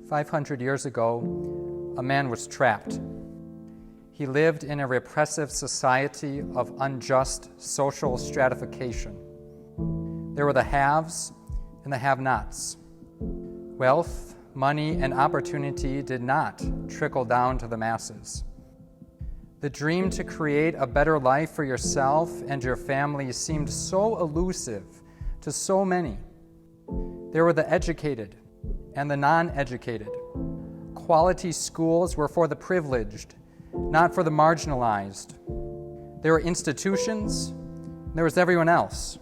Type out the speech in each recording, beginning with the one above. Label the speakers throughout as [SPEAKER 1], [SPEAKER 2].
[SPEAKER 1] 500 years ago, a man was trapped. He lived in a repressive society of unjust social stratification. There were the haves and the have-nots. Wealth, money, and opportunity did not trickle down to the masses. The dream to create a better life for yourself and your family seemed so elusive to so many. There were the educated and the non-educated. Quality schools were for the privileged, not for the marginalized. There were institutions, and there was everyone else.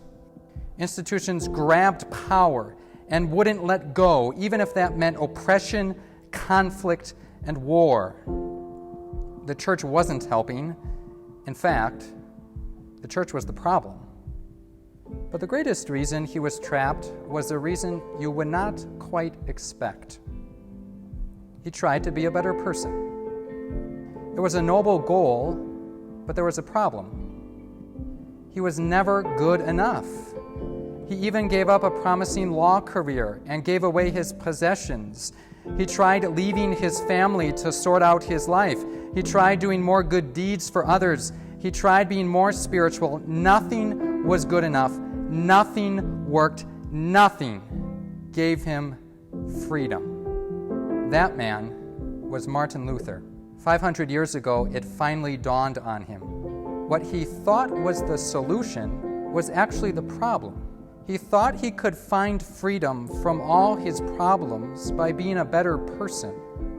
[SPEAKER 1] Institutions grabbed power and wouldn't let go, even if that meant oppression, conflict, and war. The church wasn't helping. In fact, the church was the problem. But the greatest reason he was trapped was a reason you would not quite expect. He tried to be a better person. It was a noble goal, but there was a problem. He was never good enough. He even gave up a promising law career and gave away his possessions. He tried leaving his family to sort out his life. He tried doing more good deeds for others. He tried being more spiritual. Nothing was good enough. Nothing worked. Nothing gave him freedom. That man was Martin Luther. 500 years ago, it finally dawned on him. What he thought was the solution was actually the problem. He thought he could find freedom from all his problems by being a better person.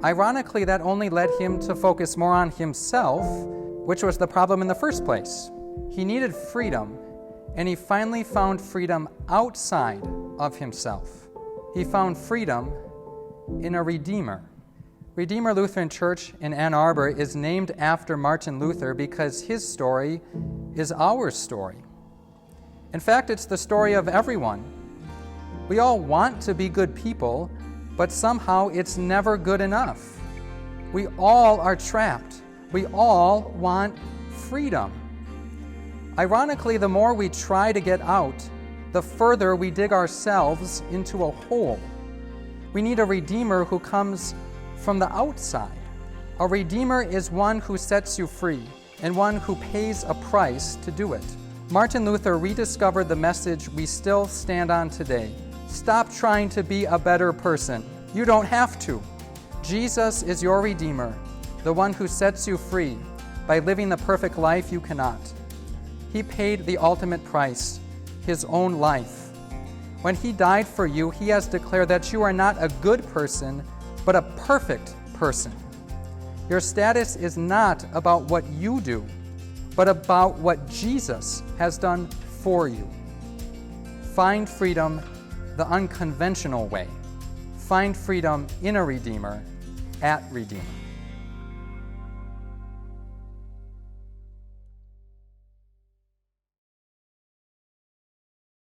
[SPEAKER 1] Ironically, that only led him to focus more on himself, which was the problem in the first place. He needed freedom, and he finally found freedom outside of himself. He found freedom in a Redeemer. Redeemer Lutheran Church in Ann Arbor is named after Martin Luther because his story is our story. In fact, it's the story of everyone. We all want to be good people, but somehow it's never good enough. We all are trapped. We all want freedom. Ironically, the more we try to get out, the further we dig ourselves into a hole. We need a Redeemer who comes from the outside. A Redeemer is one who sets you free and one who pays a price to do it. Martin Luther rediscovered the message we still stand on today. Stop trying to be a better person. You don't have to. Jesus is your Redeemer, the one who sets you free by living the perfect life you cannot. He paid the ultimate price, his own life. When he died for you, he has declared that you are not a good person, but a perfect person. Your status is not about what you do, but about what Jesus has done for you. Find freedom the unconventional way. Find freedom in a Redeemer at Redeemer.